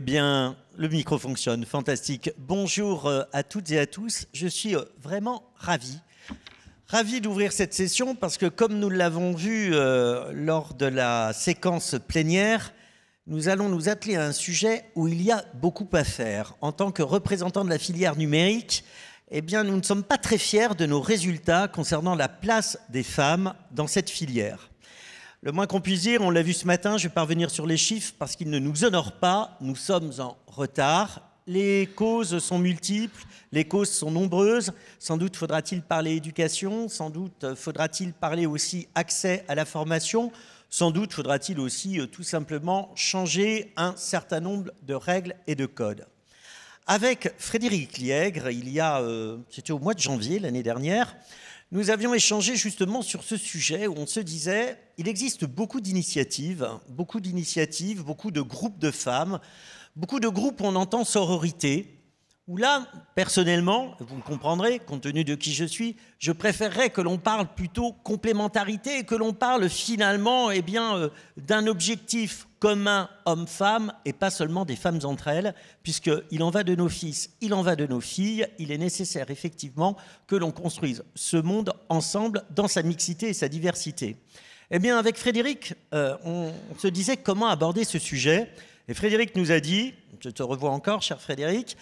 Eh bien, le micro fonctionne, fantastique. Bonjour à toutes et à tous. Je suis vraiment ravi d'ouvrir cette session parce que comme nous l'avons vu lors de la séquence plénière, nous allons nous atteler à un sujet où il y a beaucoup à faire. En tant que représentants de la filière numérique, eh bien, nous ne sommes pas très fiers de nos résultats concernant la place des femmes dans cette filière. Le moins qu'on puisse dire, on l'a vu ce matin, je vais pas revenir sur les chiffres parce qu'ils ne nous honorent pas, nous sommes en retard. Les causes sont multiples, les causes sont nombreuses. Sans doute faudra-t-il parler éducation, sans doute faudra-t-il parler aussi accès à la formation, sans doute faudra-t-il aussi tout simplement changer un certain nombre de règles et de codes. Avec Frédéric Liègre, c'était au mois de janvier l'année dernière, nous avions échangé justement sur ce sujet où on se disait il existe beaucoup d'initiatives, beaucoup de groupes de femmes, beaucoup de groupes où on entend sororité, où là, personnellement, vous le comprendrez, compte tenu de qui je suis, je préférerais que l'on parle plutôt complémentarité et que l'on parle finalement d'un objectif commun homme-femme et pas seulement des femmes entre elles, puisqu'il en va de nos fils, il en va de nos filles, il est nécessaire effectivement que l'on construise ce monde ensemble dans sa mixité et sa diversité. Eh bien, avec Frédéric, on se disait comment aborder ce sujet. Et Frédéric nous a dit, je te revois encore, cher Frédéric,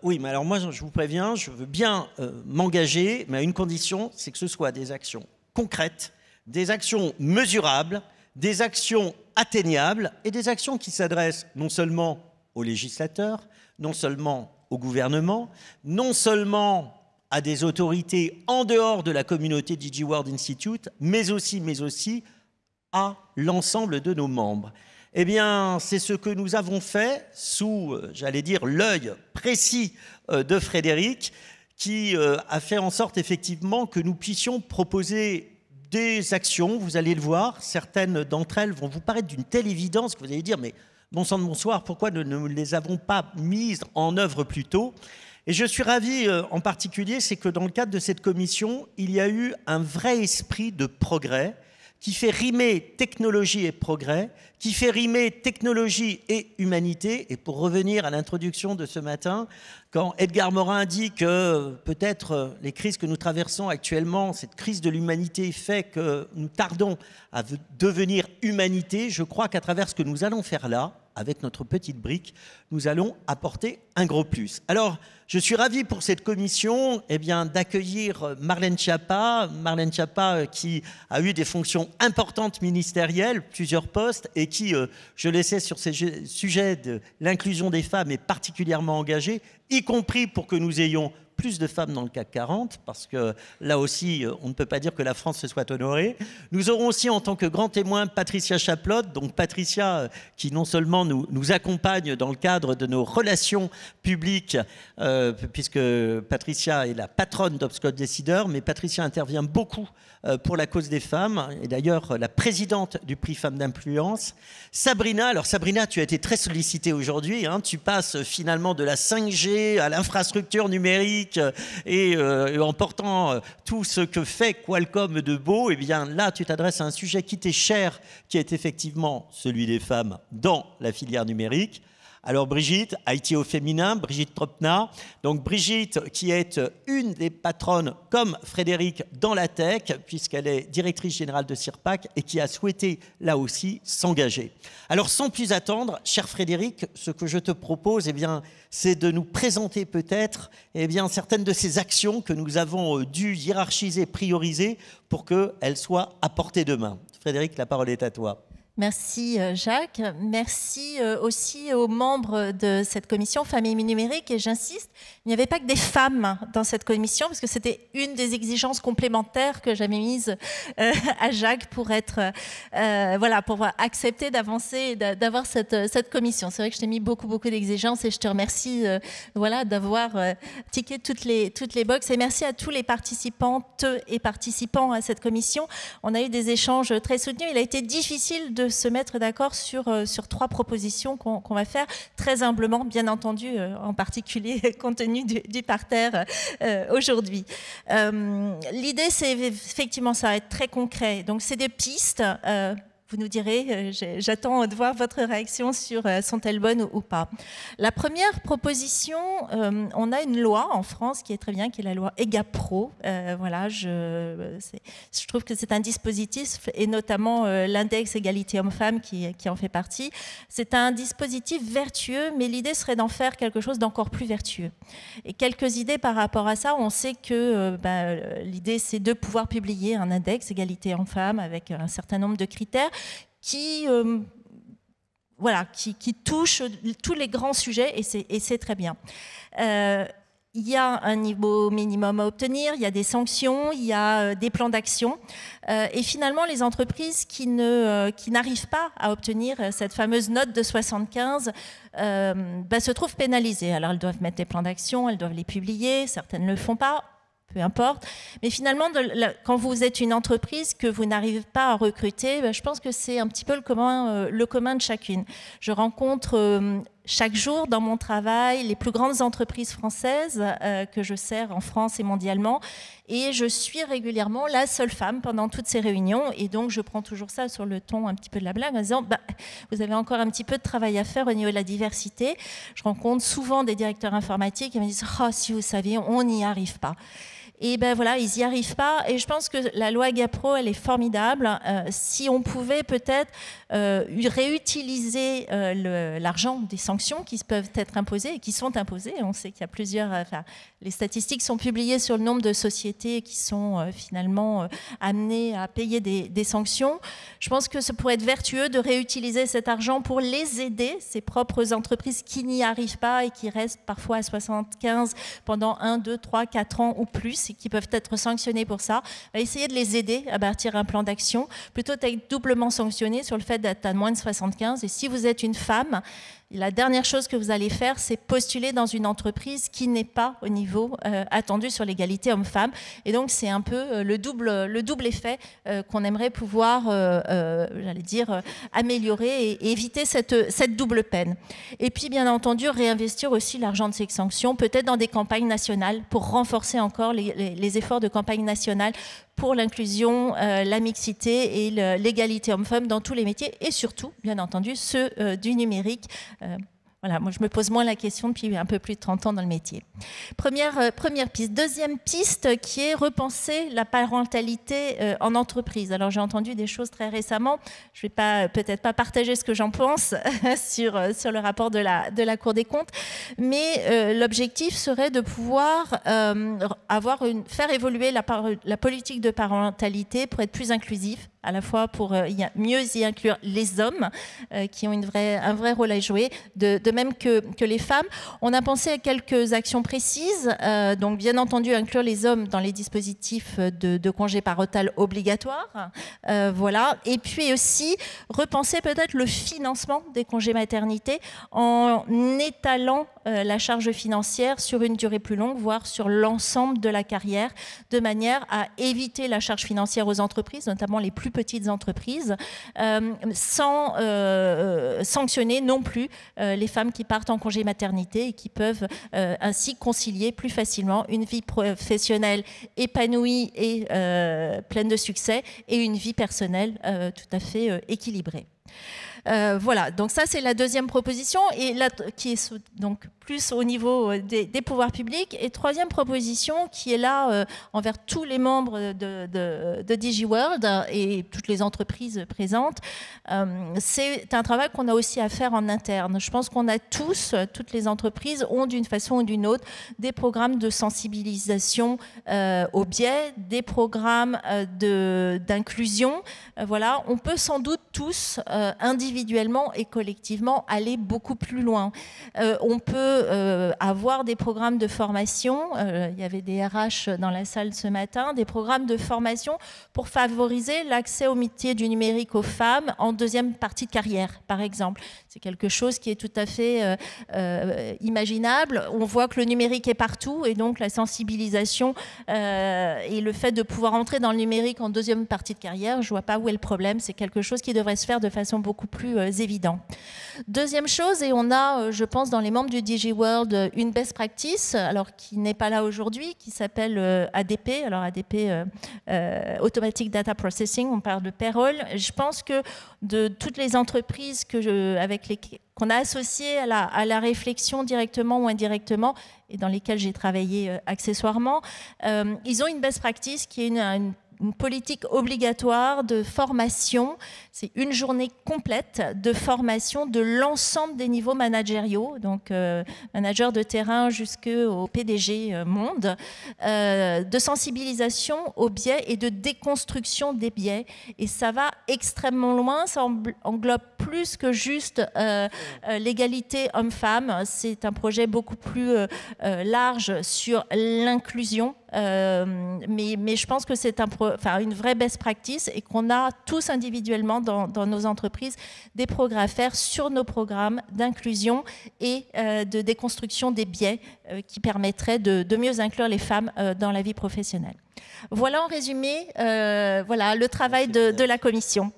oui, mais alors moi, je vous préviens, je veux bien m'engager, mais à une condition, c'est que ce soit des actions concrètes, des actions mesurables, des actions atteignables et des actions qui s'adressent non seulement aux législateurs, non seulement au gouvernement, non seulement à des autorités en dehors de la communauté DigiWorld Institute, mais aussi à l'ensemble de nos membres. Eh bien, c'est ce que nous avons fait sous, j'allais dire, l'œil précis de Frédéric, qui a fait en sorte effectivement que nous puissions proposer des actions, vous allez le voir, certaines d'entre elles vont vous paraître d'une telle évidence que vous allez dire, mais bon sang de bonsoir, pourquoi ne les avons pas mises en œuvre plus tôt ? Et je suis ravi en particulier, c'est que dans le cadre de cette commission, il y a eu un vrai esprit de progrès qui fait rimer technologie et progrès, qui fait rimer technologie et humanité. Et pour revenir à l'introduction de ce matin, quand Edgar Morin dit que peut-être les crises que nous traversons actuellement, cette crise de l'humanité fait que nous tardons à devenir humanité, je crois qu'à travers ce que nous allons faire là, avec notre petite brique, nous allons apporter un gros plus. Alors, je suis ravi pour cette commission d'accueillir Marlène Schiappa. Marlène Schiappa qui a eu des fonctions importantes ministérielles, plusieurs postes, et qui, je le sais, sur ces sujets de l'inclusion des femmes est particulièrement engagée, y compris pour que nous ayons plus de femmes dans le CAC 40, parce que là aussi, on ne peut pas dire que la France se soit honorée. Nous aurons aussi en tant que grand témoin Patricia Chaplotte, donc Patricia qui non seulement nous accompagne dans le cadre de nos relations publiques, puisque Patricia est la patronne d'Obscode Décideur, mais Patricia intervient beaucoup pour la cause des femmes, et d'ailleurs la présidente du prix Femmes d'Influence. Sabrina, alors Sabrina, tu as été très sollicitée aujourd'hui, hein, tu passes finalement de la 5G à l'infrastructure numérique et en portant tout ce que fait Qualcomm de beau, et bien là tu t'adresses à un sujet qui t'est cher, qui est effectivement celui des femmes dans la filière numérique. Alors Brigitte, IT au féminin, Brigitte Tropna. Donc Brigitte qui est une des patronnes comme Frédéric dans la tech, puisqu'elle est directrice générale de CIRPAC et qui a souhaité là aussi s'engager. Alors sans plus attendre, cher Frédéric, ce que je te propose, c'est de nous présenter peut-être certaines de ces actions que nous avons dû hiérarchiser, prioriser pour qu'elles soient à portée de main. Frédéric, la parole est à toi. Merci Jacques, merci aussi aux membres de cette commission Famille numérique, et j'insiste, il n'y avait pas que des femmes dans cette commission parce que c'était une des exigences complémentaires que j'avais mises à Jacques pour être pour accepter d'avancer et d'avoir cette commission. C'est vrai que je t'ai mis beaucoup d'exigences et je te remercie d'avoir tiqué toutes les boxes, et merci à tous les participantes et participants à cette commission. On a eu des échanges très soutenus. Il a été difficile de se mettre d'accord sur 3 propositions qu'on va faire très humblement, bien entendu, en particulier compte tenu du parterre aujourd'hui. L'idée, c'est effectivement, ça va être très concret. Donc, c'est des pistes. vous nous direz, j'attends de voir votre réaction sur sont-elles bonnes ou pas. La première proposition, on a une loi en France qui est très bien, qui est la loi EGAPRO. Voilà, je trouve que c'est un dispositif, et notamment l'index égalité homme-femme qui en fait partie. C'est un dispositif vertueux, mais l'idée serait d'en faire quelque chose d'encore plus vertueux. Et quelques idées par rapport à ça. On sait que l'idée, c'est de pouvoir publier un index égalité homme-femme avec un certain nombre de critères qui touche tous les grands sujets, et c'est très bien. Il y a un niveau minimum à obtenir, il y a des sanctions, il y a des plans d'action. Et finalement, les entreprises qui n'arrivent pas à obtenir cette fameuse note de 75 se trouvent pénalisées. Alors, elles doivent mettre des plans d'action, elles doivent les publier, certaines ne le font pas. Peu importe. Mais finalement, quand vous êtes une entreprise que vous n'arrivez pas à recruter, je pense que c'est un petit peu le commun de chacune. Je rencontre chaque jour dans mon travail les plus grandes entreprises françaises que je sers en France et mondialement. Et je suis régulièrement la seule femme pendant toutes ces réunions. Et donc, je prends toujours ça sur le ton un petit peu de la blague en disant vous avez encore un petit peu de travail à faire au niveau de la diversité. Je rencontre souvent des directeurs informatiques qui me disent « Oh, si vous saviez, on n'y arrive pas ». Et voilà, ils n'y arrivent pas. Et je pense que la loi EGAPRO, elle est formidable. Si on pouvait peut-être réutiliser l'argent des sanctions qui peuvent être imposées et qui sont imposées. On sait qu'il y a plusieurs... les statistiques sont publiées sur le nombre de sociétés qui sont finalement amenées à payer des sanctions. Je pense que ce pourrait être vertueux de réutiliser cet argent pour les aider, ces propres entreprises qui n'y arrivent pas et qui restent parfois à 75 pendant 1, 2, 3, 4 ans ou plus, et qui peuvent être sanctionnés pour ça. Essayer de les aider à bâtir un plan d'action, plutôt d'être doublement sanctionnés sur le fait d'être à moins de 75. Et si vous êtes une femme, la dernière chose que vous allez faire, c'est postuler dans une entreprise qui n'est pas au niveau attendu sur l'égalité homme-femme. Et donc, c'est un peu le double effet qu'on aimerait pouvoir, améliorer et éviter cette double peine. Et puis, bien entendu, réinvestir aussi l'argent de ces sanctions, peut-être dans des campagnes nationales pour renforcer encore les efforts de campagne nationale pour l'inclusion, la mixité et l'égalité homme-femme dans tous les métiers, et surtout, bien entendu, ceux du numérique. Voilà, moi, je me pose moins la question depuis un peu plus de 30 ans dans le métier. Première piste. Deuxième piste, qui est repenser la parentalité en entreprise. Alors, j'ai entendu des choses très récemment. Je ne vais peut-être pas partager ce que j'en pense sur le rapport de la Cour des comptes, mais l'objectif serait de pouvoir faire évoluer la politique de parentalité pour être plus inclusif, à la fois pour mieux y inclure les hommes qui ont un vrai rôle à jouer, de même que les femmes. On a pensé à quelques actions précises, donc bien entendu inclure les hommes dans les dispositifs de congé parental obligatoire, voilà. Et puis aussi repenser peut-être le financement des congés maternité en étalant la charge financière sur une durée plus longue, voire sur l'ensemble de la carrière, de manière à éviter la charge financière aux entreprises, notamment les plus petites entreprises, sans sanctionner non plus les femmes qui partent en congé maternité et qui peuvent ainsi concilier plus facilement une vie professionnelle épanouie et pleine de succès et une vie personnelle tout à fait équilibrée. Voilà, donc ça c'est la deuxième proposition, et qui est donc plus au niveau des pouvoirs publics. Et troisième proposition qui est là envers tous les membres de DigiWorld et toutes les entreprises présentes, c'est un travail qu'on a aussi à faire en interne. Je pense qu'on a toutes les entreprises ont d'une façon ou d'une autre des programmes de sensibilisation au biais, des programmes d'inclusion. Voilà, on peut sans doute tous individuellement et collectivement aller beaucoup plus loin. On peut avoir des programmes de formation, il y avait des RH dans la salle ce matin, des programmes de formation pour favoriser l'accès au métier du numérique aux femmes en deuxième partie de carrière, par exemple. C'est quelque chose qui est tout à fait imaginable. On voit que le numérique est partout, et donc la sensibilisation et le fait de pouvoir entrer dans le numérique en deuxième partie de carrière, je ne vois pas où est le problème. C'est quelque chose qui devrait se faire de façon beaucoup plus évidente. Deuxième chose, et on a, je pense, dans les membres du DigiWorld, PDG World une best practice, alors qui n'est pas là aujourd'hui, qui s'appelle ADP. Alors ADP, Automatic Data Processing, on parle de payroll. Je pense que de toutes les entreprises qu'on a associées à la réflexion directement ou indirectement, et dans lesquelles j'ai travaillé accessoirement, ils ont une best practice qui est une politique obligatoire de formation. C'est une journée complète de formation de l'ensemble des niveaux managériaux, donc manager de terrain jusqu'au PDG monde, de sensibilisation aux biais et de déconstruction des biais. Et ça va extrêmement loin, ça englobe plus que juste l'égalité homme-femme. C'est un projet beaucoup plus large sur l'inclusion. Mais je pense que c'est une vraie best practice et qu'on a tous individuellement dans nos entreprises des progrès à faire sur nos programmes d'inclusion et de déconstruction des biais qui permettraient de mieux inclure les femmes dans la vie professionnelle. Voilà en résumé le travail de la Commission.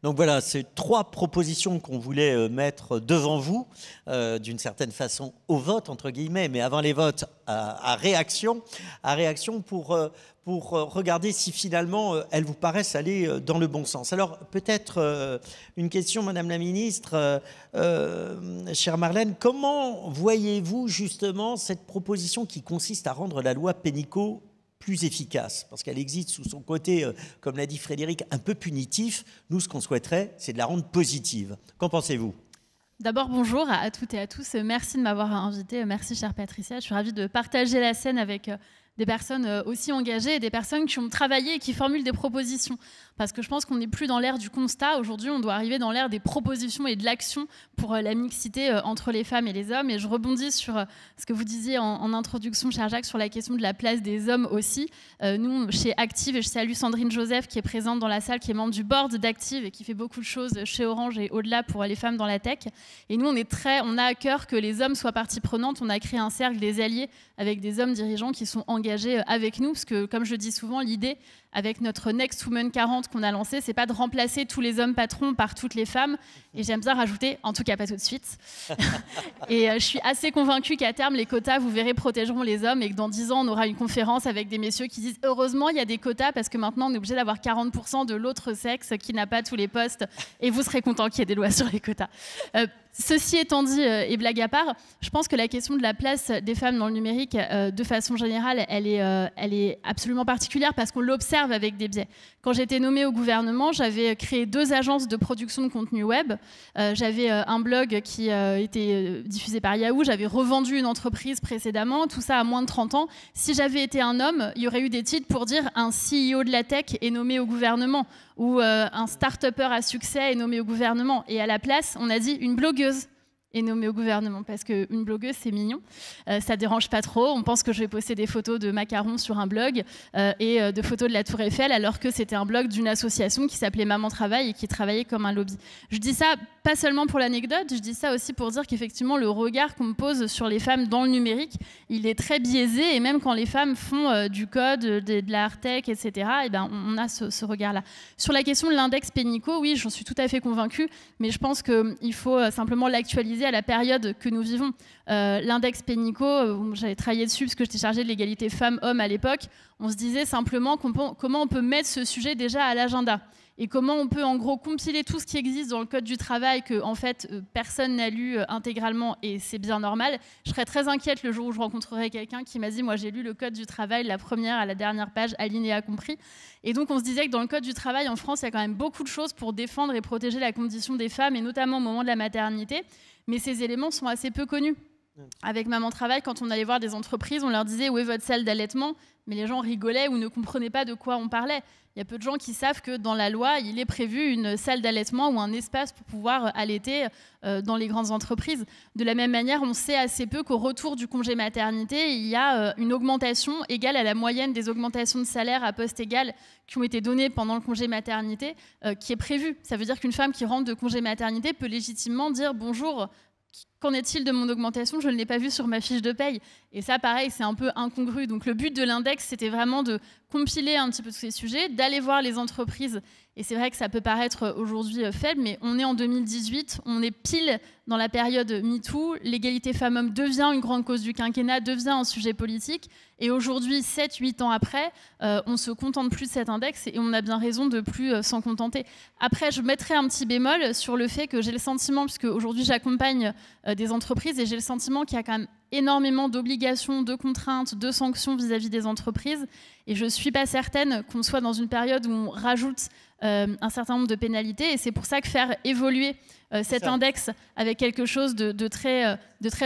Donc voilà, c'est 3 propositions qu'on voulait mettre devant vous, d'une certaine façon au vote, entre guillemets, mais avant les votes, à réaction pour regarder si finalement elles vous paraissent aller dans le bon sens. Alors peut-être une question, Madame la Ministre, chère Marlène, comment voyez-vous justement cette proposition qui consiste à rendre la loi Pénicaud plus efficace, parce qu'elle existe sous son côté, comme l'a dit Frédéric, un peu punitif. Nous, ce qu'on souhaiterait, c'est de la rendre positive. Qu'en pensez-vous ? D'abord, bonjour à toutes et à tous. Merci de m'avoir invité. Merci, chère Patricia. Je suis ravie de partager la scène avec des personnes aussi engagées et des personnes qui ont travaillé et qui formulent des propositions. Parce que je pense qu'on n'est plus dans l'ère du constat. Aujourd'hui, on doit arriver dans l'ère des propositions et de l'action pour la mixité entre les femmes et les hommes. Et je rebondis sur ce que vous disiez en introduction, cher Jacques, sur la question de la place des hommes aussi. Nous, chez Active, et je salue Sandrine Joseph qui est présente dans la salle, qui est membre du board d'Active et qui fait beaucoup de choses chez Orange et au-delà pour les femmes dans la tech. Et nous, on a à cœur que les hommes soient partie prenante. On a créé un cercle des alliés avec des hommes dirigeants qui sont engagés avec nous. Parce que, comme je le dis souvent, l'idée avec notre Next Women 40 qu'on a lancé, c'est pas de remplacer tous les hommes patrons par toutes les femmes. Et j'aime bien rajouter, en tout cas pas tout de suite. Et je suis assez convaincue qu'à terme, les quotas, vous verrez, protégeront les hommes et que dans 10 ans, on aura une conférence avec des messieurs qui disent « Heureusement, il y a des quotas parce que maintenant, on est obligé d'avoir 40% de l'autre sexe qui n'a pas tous les postes. Et vous serez contents qu'il y ait des lois sur les quotas. » Ceci étant dit, et blague à part, je pense que la question de la place des femmes dans le numérique, de façon générale, elle est absolument particulière parce qu'on l'observe avec des biais. Quand j'étais nommée au gouvernement, j'avais créé 2 agences de production de contenu web. J'avais un blog qui était diffusé par Yahoo. J'avais revendu une entreprise précédemment, tout ça à moins de 30 ans. Si j'avais été un homme, il y aurait eu des titres pour dire un CEO de la tech est nommé au gouvernement ou un start-upper à succès est nommé au gouvernement. Et à la place, on a dit une blogueuse est nommée au gouvernement, parce qu'une blogueuse, c'est mignon. Ça dérange pas trop. On pense que je vais poster des photos de macarons sur un blog et de photos de la Tour Eiffel, alors que c'était un blog d'une association qui s'appelait Maman Travail et qui travaillait comme un lobby. Je dis ça pas seulement pour l'anecdote, je dis ça aussi pour dire qu'effectivement, le regard qu'on pose sur les femmes dans le numérique, il est très biaisé, et même quand les femmes font du code, de la hard-tech, etc., et ben, on a ce regard-là. Sur la question de l'index Pénicaud, oui, j'en suis tout à fait convaincue, mais je pense qu'il faut simplement l'actualiser à la période que nous vivons. L'index Pénicaud, j'avais travaillé dessus parce que j'étais chargée de l'égalité femmes-hommes à l'époque. On se disait simplement comment on peut mettre ce sujet déjà à l'agenda et comment on peut en gros compiler tout ce qui existe dans le code du travail que en fait personne n'a lu intégralement, et c'est bien normal. Je serais très inquiète le jour où je rencontrerai quelqu'un qui m'a dit moi j'ai lu le code du travail, la première à la dernière page, alinéa compris. Et donc on se disait que dans le code du travail en France, il y a quand même beaucoup de choses pour défendre et protéger la condition des femmes, et notamment au moment de la maternité. Mais ces éléments sont assez peu connus. Avec Maman Travail, quand on allait voir des entreprises, on leur disait « Où est votre salle d'allaitement ?» Mais les gens rigolaient ou ne comprenaient pas de quoi on parlait. Il y a peu de gens qui savent que dans la loi, il est prévu une salle d'allaitement ou un espace pour pouvoir allaiter dans les grandes entreprises. De la même manière, on sait assez peu qu'au retour du congé maternité, il y a une augmentation égale à la moyenne des augmentations de salaire à poste égal qui ont été données pendant le congé maternité, qui est prévue. Ça veut dire qu'une femme qui rentre de congé maternité peut légitimement dire « Bonjour ». qu'en est-il de mon augmentation? Je ne l'ai pas vu sur ma fiche de paye. Et ça, pareil, c'est un peu incongru. Donc le but de l'index, c'était vraiment de compiler un petit peu tous ces sujets, d'aller voir les entreprises. Et c'est vrai que ça peut paraître aujourd'hui faible, mais on est en 2018, on est pile dans la période MeToo. L'égalité femmes-hommes devient une grande cause du quinquennat, devient un sujet politique. Et aujourd'hui, 7-8 ans après, on ne se contente plus de cet index et on a bien raison de plus s'en contenter. Après, je mettrai un petit bémol sur le fait que j'ai le sentiment, puisque aujourd'hui j'accompagne des entreprises et j'ai le sentiment qu'il y a quand même énormément d'obligations, de contraintes, de sanctions vis-à-vis des entreprises. Et je ne suis pas certaine qu'on soit dans une période où on rajoute un certain nombre de pénalités. Et c'est pour ça que faire évoluer cet index avec quelque chose de très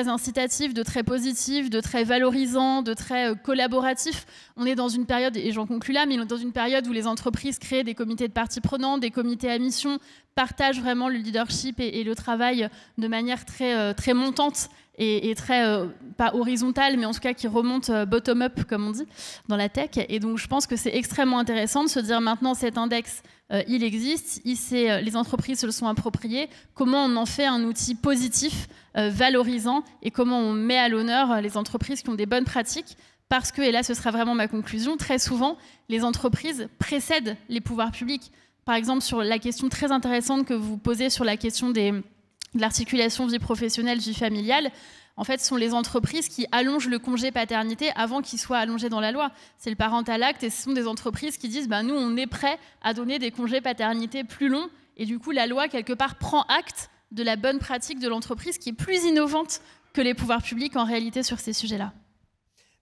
incitatif, de très positif, de très valorisant, de très collaboratif. On est dans une période, et j'en conclus là, mais on est dans une période où les entreprises créent des comités de parties prenantes, des comités à mission, partagent vraiment le leadership et le travail de manière très montante et très, pas horizontale, mais en tout cas qui remonte bottom-up, comme on dit, dans la tech. Et donc je pense que c'est extrêmement intéressant de se dire maintenant cet index, il existe, les entreprises se le sont appropriés, comment on en fait un outil positif, valorisant, et comment on met à l'honneur les entreprises qui ont des bonnes pratiques, parce que, et là ce sera vraiment ma conclusion, très souvent les entreprises précèdent les pouvoirs publics. Par exemple, sur la question très intéressante que vous posez sur la question de l'articulation vie professionnelle, vie familiale, en fait, ce sont les entreprises qui allongent le congé paternité avant qu'il soit allongé dans la loi. C'est le Parental Act et ce sont des entreprises qui disent nous, on est prêts à donner des congés paternité plus longs. Et du coup, la loi, quelque part, prend acte de la bonne pratique de l'entreprise qui est plus innovante que les pouvoirs publics en réalité sur ces sujets-là.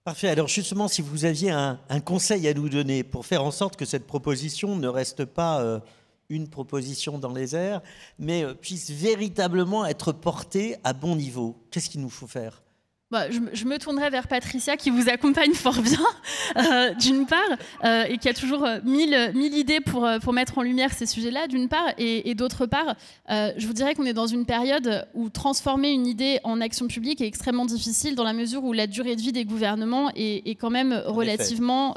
Parfait. Alors justement, si vous aviez un conseil à nous donner pour faire en sorte que cette proposition ne reste pas une proposition dans les airs, mais puisse véritablement être portée à bon niveau, qu'est-ce qu'il nous faut faire ? Je me tournerai vers Patricia qui vous accompagne fort bien, d'une part, et qui a toujours mille idées pour mettre en lumière ces sujets-là, d'une part, et d'autre part, je vous dirais qu'on est dans une période où transformer une idée en action publique est extrêmement difficile dans la mesure où la durée de vie des gouvernements est quand même relativement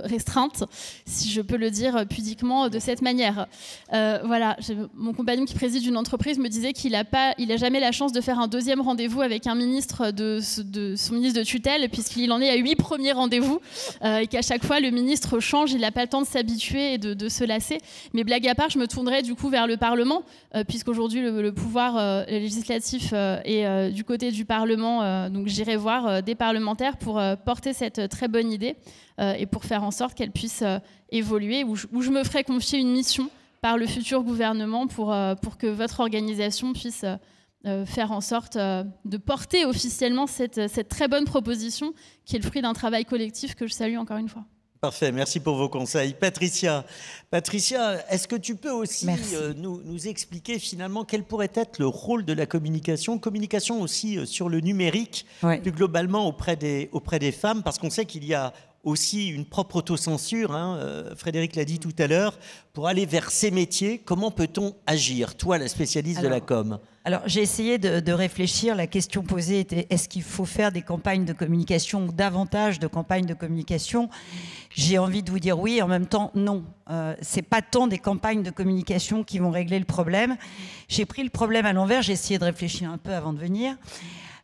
restreinte, si je peux le dire pudiquement de cette manière. Voilà, mon compagnon qui préside une entreprise me disait qu'il n'a jamais la chance de faire un deuxième rendez-vous avec un ministre de son ministre de tutelle, puisqu'il en est à 8 premiers rendez-vous, et qu'à chaque fois le ministre change, il n'a pas le temps de s'habituer et de se lasser. Mais blague à part, je me tournerai du coup vers le Parlement, puisqu'aujourd'hui le pouvoir législatif est du côté du Parlement, donc j'irai voir des parlementaires pour porter cette très bonne idée et pour faire en sorte qu'elle puisse évoluer, où je me ferai confier une mission par le futur gouvernement pour que votre organisation puisse faire en sorte de porter officiellement cette très bonne proposition qui est le fruit d'un travail collectif que je salue encore une fois. Parfait, merci pour vos conseils. Patricia, est-ce que tu peux aussi nous expliquer finalement quel pourrait être le rôle de la communication aussi sur le numérique, plus globalement auprès des femmes, parce qu'on sait qu'il y a aussi une propre autocensure, Frédéric l'a dit tout à l'heure, pour aller vers ces métiers. Comment peut-on agir, toi, la spécialiste de la com ? Alors, j'ai essayé de réfléchir. La question posée était, est-ce qu'il faut faire des campagnes de communication ou davantage de campagnes de communication ? J'ai envie de vous dire oui, en même temps, non. C'est pas tant des campagnes de communication qui vont régler le problème. J'ai pris le problème à l'envers, j'ai essayé de réfléchir un peu avant de venir.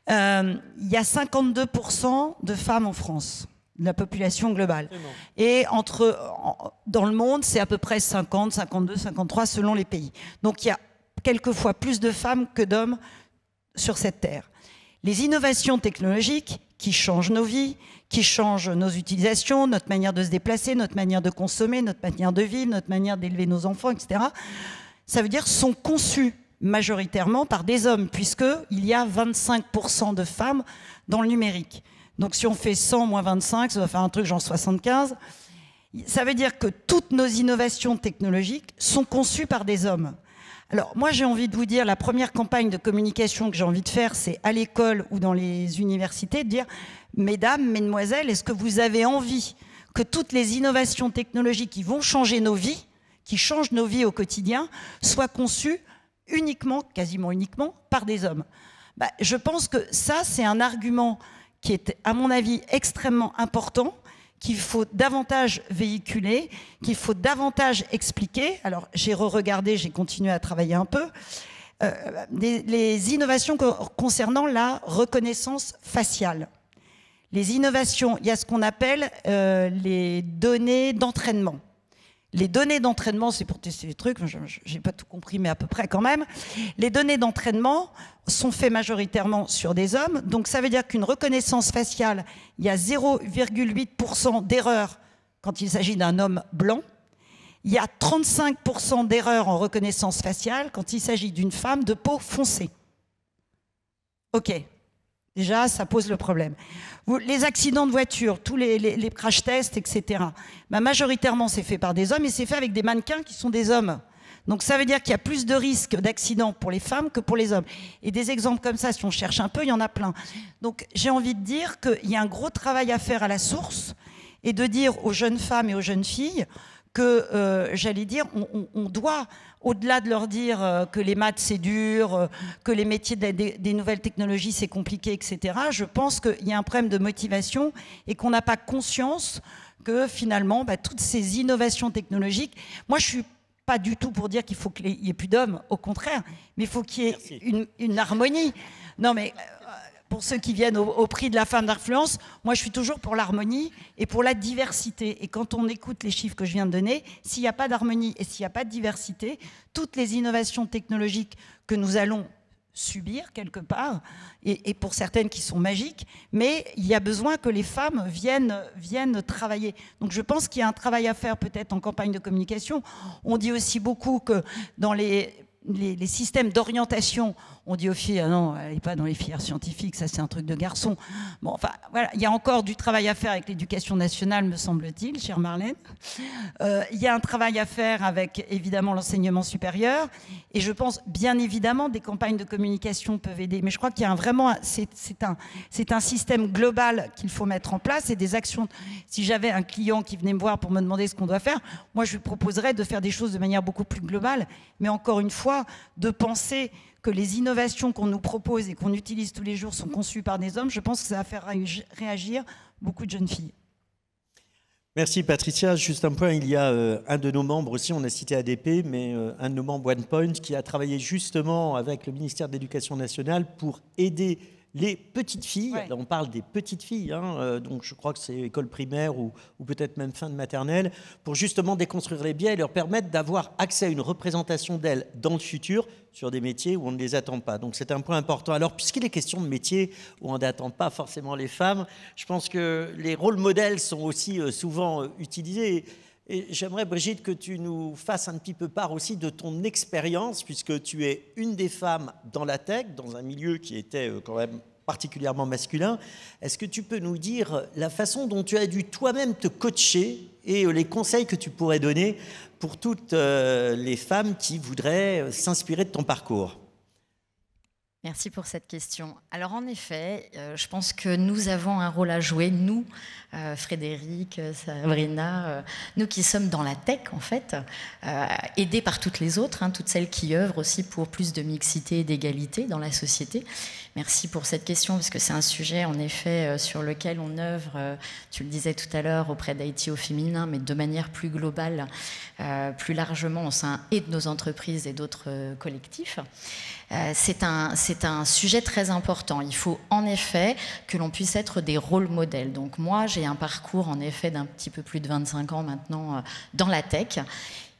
Il y a 52% de femmes en France, de la population globale. Et dans le monde, c'est à peu près 50, 52, 53 selon les pays. Donc il y a quelquefois plus de femmes que d'hommes sur cette terre. Les innovations technologiques qui changent nos vies, qui changent nos utilisations, notre manière de se déplacer, notre manière de consommer, notre manière de vivre, notre manière d'élever nos enfants, etc., ça veut dire sont conçues majoritairement par des hommes, puisqu'il y a 25% de femmes dans le numérique. Donc si on fait 100 moins 25, ça va faire un truc genre 75. Ça veut dire que toutes nos innovations technologiques sont conçues par des hommes. Alors moi j'ai envie de vous dire, la première campagne de communication que j'ai envie de faire, c'est à l'école ou dans les universités, de dire « Mesdames, mesdemoiselles, est-ce que vous avez envie que toutes les innovations technologiques qui vont changer nos vies, qui changent nos vies au quotidien, soient conçues uniquement, quasiment uniquement, par des hommes ?» Je pense que ça, c'est un argument qui est, à mon avis, extrêmement important, qu'il faut davantage véhiculer, qu'il faut davantage expliquer. Alors, j'ai re-regardé, j'ai continué à travailler un peu. les innovations concernant la reconnaissance faciale. Les innovations, il y a ce qu'on appelle les données d'entraînement. Les données d'entraînement, c'est pour tester les trucs, je n'ai pas tout compris, mais à peu près quand même. Les données d'entraînement sont faites majoritairement sur des hommes, donc ça veut dire qu'une reconnaissance faciale, il y a 0,8% d'erreur quand il s'agit d'un homme blanc. Il y a 35% d'erreurs en reconnaissance faciale quand il s'agit d'une femme de peau foncée. Ok, déjà, ça pose le problème. Les accidents de voiture, tous les crash tests, etc., majoritairement, c'est fait par des hommes et c'est fait avec des mannequins qui sont des hommes. Donc ça veut dire qu'il y a plus de risques d'accidents pour les femmes que pour les hommes. Et des exemples comme ça, si on cherche un peu, il y en a plein. Donc j'ai envie de dire qu'il y a un gros travail à faire à la source et de dire aux jeunes femmes et aux jeunes filles que, j'allais dire, on doit, au-delà de leur dire que les maths c'est dur, que les métiers des nouvelles technologies c'est compliqué, etc., je pense qu'il y a un problème de motivation et qu'on n'a pas conscience que finalement, toutes ces innovations technologiques, moi je suis pas du tout pour dire qu'il faut qu'il y ait plus d'hommes, au contraire, mais il faut qu'il y ait une harmonie. Non mais... pour ceux qui viennent au prix de la femme d'influence, moi je suis toujours pour l'harmonie et pour la diversité. Et quand on écoute les chiffres que je viens de donner, s'il n'y a pas d'harmonie et s'il n'y a pas de diversité, toutes les innovations technologiques que nous allons subir quelque part, et pour certaines qui sont magiques, mais il y a besoin que les femmes viennent travailler. Donc je pense qu'il y a un travail à faire peut-être en campagne de communication. On dit aussi beaucoup que dans les systèmes d'orientation, on dit aux filles, ah non, elle n'est pas dans les filières scientifiques, ça c'est un truc de garçon. Bon, enfin, voilà, il y a encore du travail à faire avec l'éducation nationale, me semble-t-il, chère Marlène. Il y a un travail à faire avec, évidemment, l'enseignement supérieur. Et je pense, bien évidemment, des campagnes de communication peuvent aider. Mais je crois qu'il y a c'est un système global qu'il faut mettre en place et des actions. Si j'avais un client qui venait me voir pour me demander ce qu'on doit faire, moi, je lui proposerais de faire des choses de manière beaucoup plus globale. Mais encore une fois, de penser que les innovations qu'on nous propose et qu'on utilise tous les jours sont conçues par des hommes, je pense que ça va faire réagir beaucoup de jeunes filles. Merci Patricia. Juste un point, il y a un de nos membres aussi, on a cité ADP, mais un de nos membres OnePoint qui a travaillé justement avec le ministère de l'Éducation nationale pour aider les petites filles. Ouais. Là, on parle des petites filles, donc je crois que c'est école primaire ou peut-être même fin de maternelle, pour justement déconstruire les biais et leur permettre d'avoir accès à une représentation d'elles dans le futur sur des métiers où on ne les attend pas. Donc c'est un point important. Alors, puisqu'il est question de métiers où on n'attend pas forcément les femmes, je pense que les rôles modèles sont aussi souvent utilisés. Et j'aimerais, Brigitte, que tu nous fasses un petit peu part aussi de ton expérience, puisque tu es une des femmes dans la tech, dans un milieu qui était quand même particulièrement masculin. Est-ce que tu peux nous dire la façon dont tu as dû toi-même te coacher et les conseils que tu pourrais donner pour toutes les femmes qui voudraient s'inspirer de ton parcours ? Merci pour cette question. Alors en effet, je pense que nous avons un rôle à jouer, nous, Frédéric, Sabrina, nous qui sommes dans la tech en fait, aidés par toutes les autres, toutes celles qui œuvrent aussi pour plus de mixité et d'égalité dans la société. Merci pour cette question parce que c'est un sujet en effet sur lequel on œuvre, tu le disais tout à l'heure, auprès d'Haïti au féminin, mais de manière plus globale, plus largement au sein et de nos entreprises et d'autres collectifs. C'est un sujet très important. Il faut en effet que l'on puisse être des rôles modèles. Donc moi, j'ai un parcours en effet d'un petit peu plus de 25 ans maintenant dans la tech.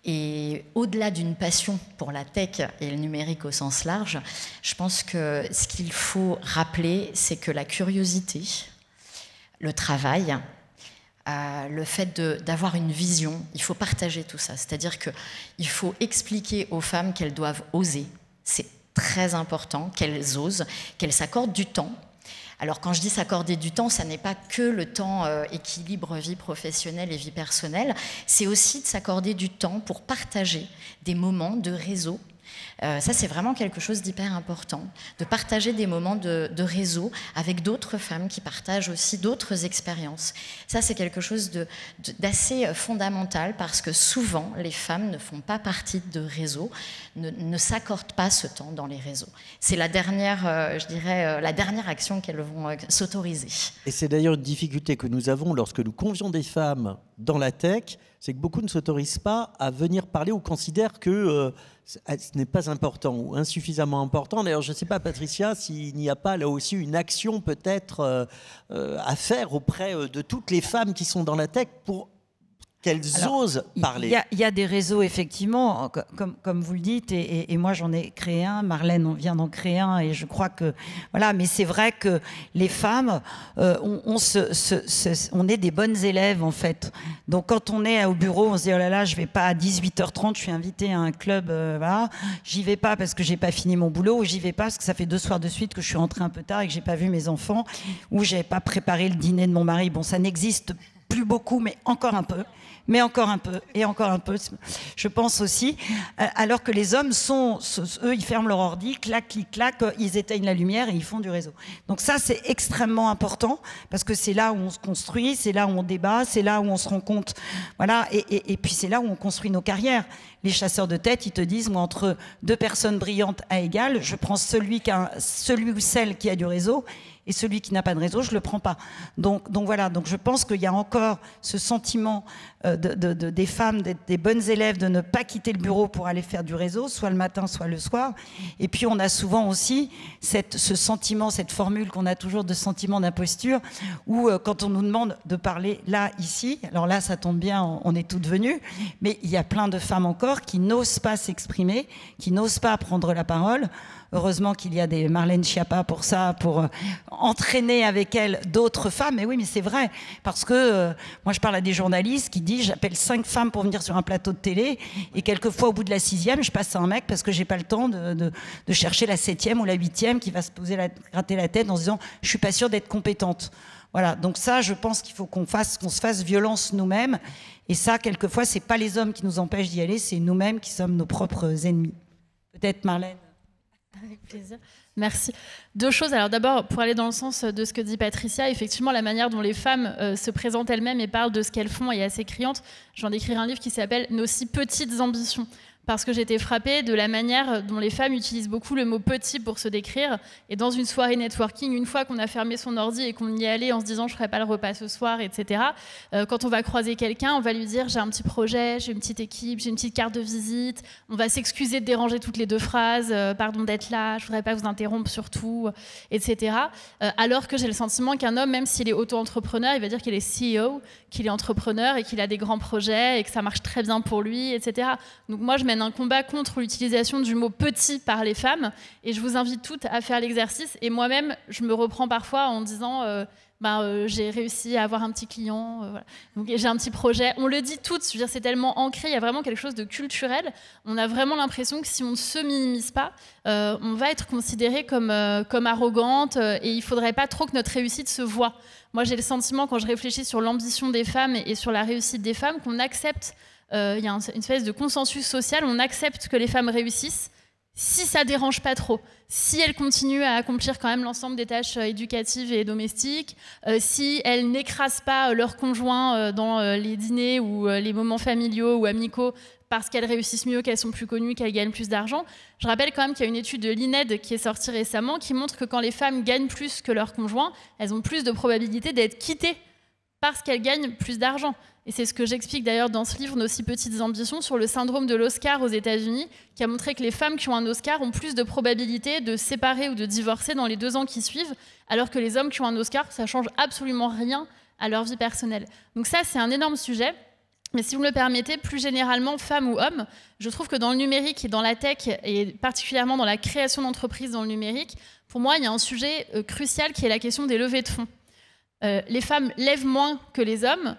Et au-delà d'une passion pour la tech et le numérique au sens large, je pense que ce qu'il faut rappeler, c'est que la curiosité, le travail, le fait d'avoir une vision, il faut partager tout ça. C'est-à-dire qu'il faut expliquer aux femmes qu'elles doivent oser. C'est très important qu'elles osent, qu'elles s'accordent du temps. Alors quand je dis s'accorder du temps, ça n'est pas que le temps équilibre vie professionnelle et vie personnelle, c'est aussi de s'accorder du temps pour partager des moments de réseau. Ça, c'est vraiment quelque chose d'hyper important, de partager des moments de réseau avec d'autres femmes qui partagent aussi d'autres expériences. Ça, c'est quelque chose d'assez fondamental parce que souvent, les femmes ne font pas partie de réseaux, ne s'accordent pas ce temps dans les réseaux. C'est la dernière, je dirais, la dernière action qu'elles vont s'autoriser. Et c'est d'ailleurs une difficulté que nous avons lorsque nous convions des femmes dans la tech, c'est que beaucoup ne s'autorisent pas à venir parler ou considèrent que ce n'est pas important ou insuffisamment important. D'ailleurs, je ne sais pas, Patricia, s'il n'y a pas là aussi une action peut-être à faire auprès de toutes les femmes qui sont dans la tech pour qu'elles osent parler. Il y a des réseaux, effectivement, comme vous le dites, et moi j'en ai créé un, Marlène on vient d'en créer un, et je crois que... Voilà, mais c'est vrai que les femmes, on est des bonnes élèves, en fait. Donc quand on est au bureau, on se dit, oh là là, je ne vais pas à 18h30, je suis invitée à un club, voilà. J'y vais pas parce que j'ai pas fini mon boulot, ou j'y vais pas parce que ça fait 2 soirs de suite que je suis rentrée un peu tard et que j'ai pas vu mes enfants, ou j'ai pas préparé le dîner de mon mari. Bon, ça n'existe plus beaucoup, mais encore un peu. Mais encore un peu, et encore un peu, je pense aussi. Alors que les hommes eux, ils ferment leur ordi, clac, clic, clac, ils éteignent la lumière et ils font du réseau. Donc ça, c'est extrêmement important, parce que c'est là où on se construit, c'est là où on débat, c'est là où on se rend compte. Voilà, et puis c'est là où on construit nos carrières. Les chasseurs de tête, ils te disent, moi, entre 2 personnes brillantes à égal, je prends celui ou celle qui a du réseau, et celui qui n'a pas de réseau, je ne le prends pas. Donc voilà, donc je pense qu'il y a encore ce sentiment des femmes, des bonnes élèves, de ne pas quitter le bureau pour aller faire du réseau, soit le matin, soit le soir. Et puis on a souvent aussi ce sentiment, cette formule qu'on a toujours de sentiment d'imposture, où quand on nous demande de parler là, ici, alors là ça tombe bien, on est toutes venues, mais il y a plein de femmes encore qui n'osent pas s'exprimer, qui n'osent pas prendre la parole. Heureusement qu'il y a des Marlène Schiappa pour ça, pour entraîner avec elle d'autres femmes. Mais oui, mais c'est vrai, parce que moi je parle à des journalistes qui disent, j'appelle 5 femmes pour venir sur un plateau de télé, et quelquefois au bout de la 6e, je passe à un mec parce que j'ai pas le temps de chercher la 7e ou la 8e qui va se gratter la tête en se disant, je suis pas sûre d'être compétente. Voilà, donc ça, je pense qu'il faut qu'on se fasse violence nous-mêmes. Et ça, quelquefois, c'est pas les hommes qui nous empêchent d'y aller, c'est nous-mêmes qui sommes nos propres ennemis. Peut-être Marlène. Avec plaisir. Merci. 2 choses. Alors d'abord, pour aller dans le sens de ce que dit Patricia, effectivement, la manière dont les femmes se présentent elles-mêmes et parlent de ce qu'elles font est assez criante. Je viens d'écrire un livre qui s'appelle « Nos si petites ambitions ». Parce que j'étais frappée de la manière dont les femmes utilisent beaucoup le mot « petit » pour se décrire. Et dans une soirée networking, une fois qu'on a fermé son ordi et qu'on y est allé en se disant « je ne ferai pas le repas ce soir », etc., quand on va croiser quelqu'un, on va lui dire « j'ai un petit projet, j'ai une petite équipe, j'ai une petite carte de visite », on va s'excuser de déranger toutes les 2 phrases, « pardon d'être là, je ne voudrais pas vous interrompre surtout », etc. Alors que j'ai le sentiment qu'un homme, même s'il est auto-entrepreneur, il va dire qu'il est CEO, qu'il est entrepreneur et qu'il a des grands projets et que ça marche très bien pour lui, etc. Donc moi, je mène un combat contre l'utilisation du mot « petit » par les femmes, et je vous invite toutes à faire l'exercice. Et moi-même, je me reprends parfois en disant j'ai réussi à avoir un petit client, voilà. Donc j'ai un petit projet. On le dit toutes, je veux dire, c'est tellement ancré, il y a vraiment quelque chose de culturel. On a vraiment l'impression que si on ne se minimise pas, on va être considéré comme arrogante, et il ne faudrait pas trop que notre réussite se voie. Moi, j'ai le sentiment, quand je réfléchis sur l'ambition des femmes et sur la réussite des femmes, qu'on accepte, il y a une espèce de consensus social, on accepte que les femmes réussissent si ça ne dérange pas trop, si elles continuent à accomplir quand même l'ensemble des tâches éducatives et domestiques, si elles n'écrasent pas leurs conjoints dans les dîners ou les moments familiaux ou amicaux parce qu'elles réussissent mieux, qu'elles sont plus connues, qu'elles gagnent plus d'argent. Je rappelle quand même qu'il y a une étude de l'INED qui est sortie récemment qui montre que quand les femmes gagnent plus que leurs conjoints, elles ont plus de probabilité d'être quittées parce qu'elles gagnent plus d'argent. Et c'est ce que j'explique d'ailleurs dans ce livre, Nos si petites ambitions, sur le syndrome de l'Oscar aux États-Unis, qui a montré que les femmes qui ont un Oscar ont plus de probabilité de se séparer ou de divorcer dans les 2 ans qui suivent, alors que les hommes qui ont un Oscar, ça change absolument rien à leur vie personnelle. Donc ça, c'est un énorme sujet. Mais si vous me le permettez, plus généralement, femmes ou hommes, je trouve que dans le numérique et dans la tech, et particulièrement dans la création d'entreprises dans le numérique, pour moi, il y a un sujet crucial qui est la question des levées de fonds. Les femmes lèvent moins que les hommes,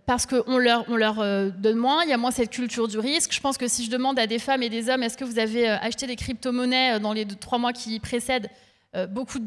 parce qu'on leur donne moins, il y a moins cette culture du risque. Je pense que si je demande à des femmes et des hommes, est-ce que vous avez acheté des crypto-monnaies dans les 3 mois qui précèdent, beaucoup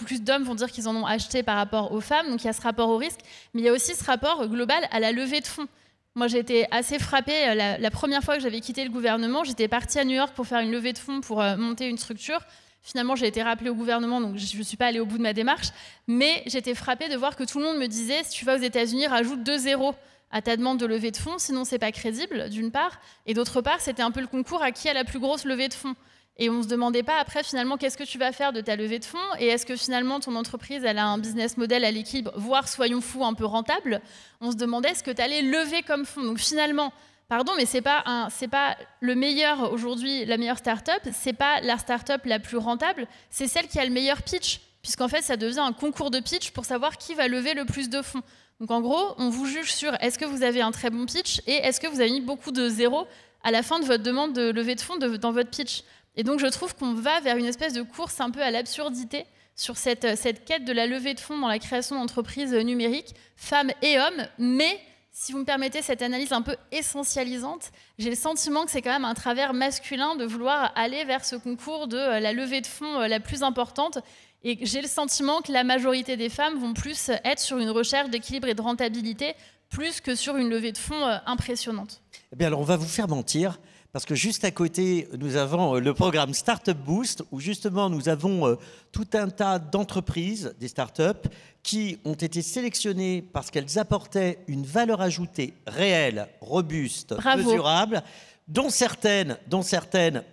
plus d'hommes vont dire qu'ils en ont acheté par rapport aux femmes. Donc il y a ce rapport au risque, mais il y a aussi ce rapport global à la levée de fonds. Moi, j'ai été assez frappée. La première fois que j'avais quitté le gouvernement, j'étais partie à New York pour faire une levée de fonds pour monter une structure. Finalement, j'ai été rappelée au gouvernement, donc je ne suis pas allée au bout de ma démarche. Mais j'étais frappée de voir que tout le monde me disait, si tu vas aux États-Unis, rajoute 2 zéros à ta demande de levée de fonds, sinon c'est pas crédible, d'une part. Et d'autre part, c'était un peu le concours à qui a la plus grosse levée de fonds. Et on ne se demandait pas après, finalement, qu'est-ce que tu vas faire de ta levée de fonds et est-ce que finalement ton entreprise elle a un business model à l'équilibre, voire, soyons fous, un peu rentable. On se demandait ce que tu allais lever comme fonds. Donc finalement, pardon, mais c'est pas le meilleur aujourd'hui, la meilleure start-up, c'est pas la start-up la plus rentable, c'est celle qui a le meilleur pitch, puisqu'en fait, ça devient un concours de pitch pour savoir qui va lever le plus de fonds. Donc en gros, on vous juge sur est-ce que vous avez un très bon pitch et est-ce que vous avez mis beaucoup de zéros à la fin de votre demande de levée de fonds dans votre pitch. Et donc je trouve qu'on va vers une espèce de course un peu à l'absurdité sur cette quête de la levée de fonds dans la création d'entreprises numériques, femmes et hommes, mais si vous me permettez cette analyse un peu essentialisante, j'ai le sentiment que c'est quand même un travers masculin de vouloir aller vers ce concours de la levée de fonds la plus importante. Et j'ai le sentiment que la majorité des femmes vont plus être sur une recherche d'équilibre et de rentabilité, plus que sur une levée de fonds impressionnante. Eh bien, alors, on va vous faire mentir, parce que juste à côté, nous avons le programme Startup Boost, où justement, nous avons tout un tas d'entreprises, des startups, qui ont été sélectionnées parce qu'elles apportaient une valeur ajoutée réelle, robuste, mesurable, dont certaines,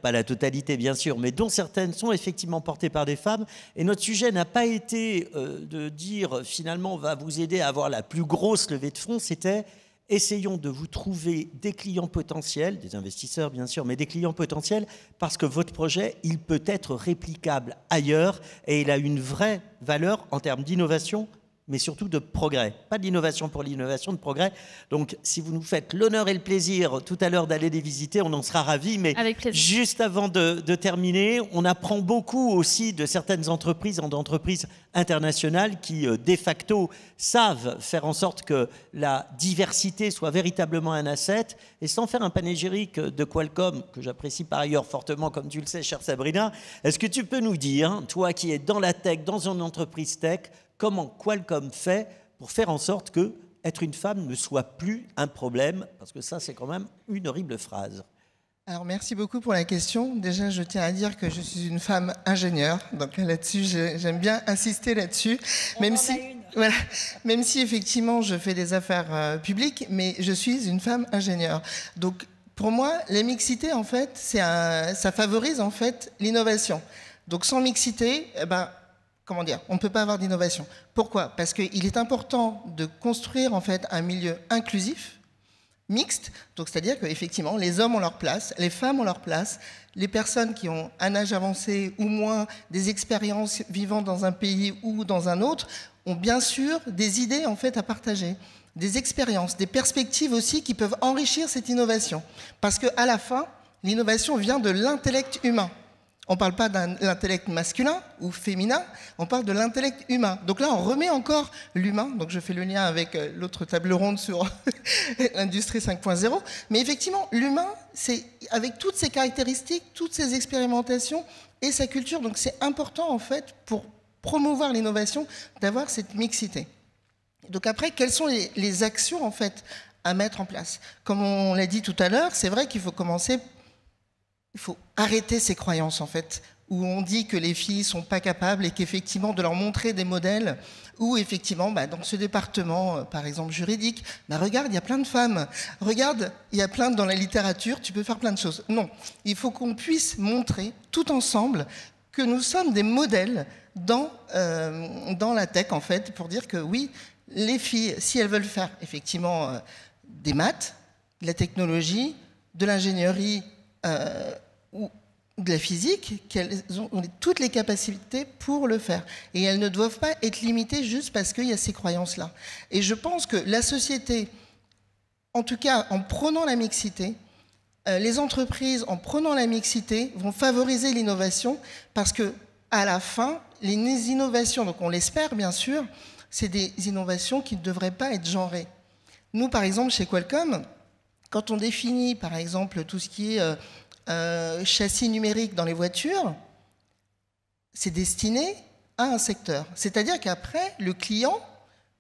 pas la totalité bien sûr, mais dont certaines sont effectivement portées par des femmes. Et notre sujet n'a pas été de dire finalement on va vous aider à avoir la plus grosse levée de fonds, c'était essayons de vous trouver des clients potentiels, des investisseurs bien sûr, mais des clients potentiels parce que votre projet, il peut être réplicable ailleurs et il a une vraie valeur en termes d'innovation, mais surtout de progrès. Pas d'innovation pour l'innovation, de progrès. Donc, si vous nous faites l'honneur et le plaisir tout à l'heure d'aller les visiter, on en sera ravis. Mais juste avant de terminer, on apprend beaucoup aussi de certaines entreprises, d'entreprises internationales qui, de facto, savent faire en sorte que la diversité soit véritablement un asset. Et sans faire un panégyrique de Qualcomm, que j'apprécie par ailleurs fortement, comme tu le sais, chère Sabrina, est-ce que tu peux nous dire, toi qui es dans la tech, dans une entreprise tech, comment Qualcomm fait pour faire en sorte que être une femme ne soit plus un problème? Parce que ça, c'est quand même une horrible phrase. Alors, merci beaucoup pour la question. Déjà, je tiens à dire que je suis une femme ingénieure. Donc là-dessus, j'aime bien insister là-dessus. Même si effectivement, je fais des affaires publiques, mais je suis une femme ingénieure. Donc, pour moi, la mixité, en fait, ça favorise en fait l'innovation. Donc, sans mixité, comment dire, on ne peut pas avoir d'innovation. Pourquoi? Parce qu'il est important de construire en fait un milieu inclusif, mixte, donc c'est-à-dire qu'effectivement les hommes ont leur place, les femmes ont leur place, les personnes qui ont un âge avancé ou moins, des expériences vivant dans un pays ou dans un autre, ont bien sûr des idées en fait à partager, des expériences, des perspectives aussi qui peuvent enrichir cette innovation. Parce qu'à la fin, l'innovation vient de l'intellect humain. On ne parle pas de l'intellect masculin ou féminin, on parle de l'intellect humain. Donc là, on remet encore l'humain. Donc je fais le lien avec l'autre table ronde sur l'industrie 5.0. Mais effectivement, l'humain, c'est avec toutes ses caractéristiques, toutes ses expérimentations et sa culture. Donc c'est important, en fait, pour promouvoir l'innovation, d'avoir cette mixité. Donc après, quelles sont les actions, en fait, à mettre en place? Comme on l'a dit tout à l'heure, c'est vrai qu'il faut commencer... Il faut arrêter ces croyances, en fait, où on dit que les filles ne sont pas capables et qu'effectivement, de leur montrer des modèles où, effectivement, dans ce département, par exemple, juridique, regarde, il y a plein de femmes. Regarde, il y a plein dans la littérature, tu peux faire plein de choses. Non, il faut qu'on puisse montrer, tout ensemble, que nous sommes des modèles dans la tech, en fait, pour dire que oui, les filles, si elles veulent faire, effectivement, des maths, de la technologie, de l'ingénierie, ou de la physique, qu'elles ont toutes les capacités pour le faire. Et elles ne doivent pas être limitées juste parce qu'il y a ces croyances-là. Et je pense que la société, en tout cas en prenant la mixité, les entreprises, en prenant la mixité, vont favoriser l'innovation parce que à la fin, les innovations, donc on l'espère bien sûr, c'est des innovations qui ne devraient pas être genrées. Nous, par exemple, chez Qualcomm, quand on définit, par exemple, tout ce qui est châssis numérique dans les voitures, c'est destiné à un secteur. C'est-à-dire qu'après, le client,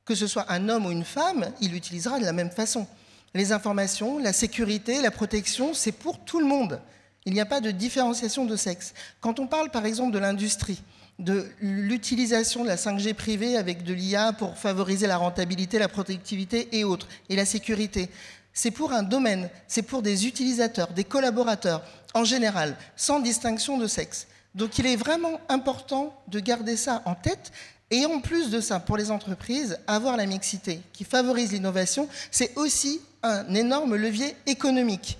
que ce soit un homme ou une femme, il l'utilisera de la même façon. Les informations, la sécurité, la protection, c'est pour tout le monde. Il n'y a pas de différenciation de sexe. Quand on parle, par exemple, de l'industrie, de l'utilisation de la 5G privée avec de l'IA pour favoriser la rentabilité, la productivité et autres, et la sécurité, c'est pour un domaine, c'est pour des utilisateurs, des collaborateurs. en général, sans distinction de sexe. Donc il est vraiment important de garder ça en tête. Et en plus de ça, pour les entreprises, avoir la mixité qui favorise l'innovation, c'est aussi un énorme levier économique.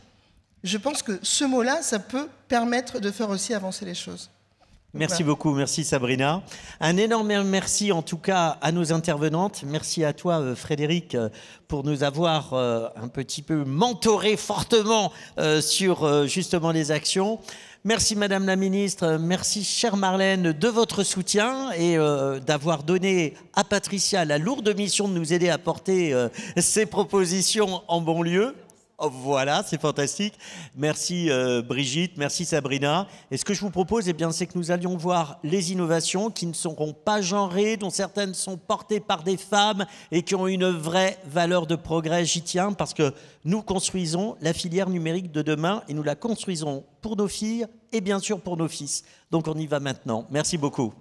Je pense que ce mot-là, ça peut permettre de faire aussi avancer les choses. Merci beaucoup, merci Sabrina. Un énorme merci en tout cas à nos intervenantes. Merci à toi Frédéric pour nous avoir un petit peu mentoré fortement sur justement les actions. Merci Madame la Ministre, merci chère Marlène de votre soutien et d'avoir donné à Patricia la lourde mission de nous aider à porter ces propositions en bon lieu. Oh, voilà, c'est fantastique. Merci Brigitte, merci Sabrina. Et ce que je vous propose, eh bien, c'est que nous allions voir les innovations qui ne seront pas genrées, dont certaines sont portées par des femmes et qui ont une vraie valeur de progrès. J'y tiens parce que nous construisons la filière numérique de demain et nous la construisons pour nos filles et bien sûr pour nos fils. Donc on y va maintenant. Merci beaucoup.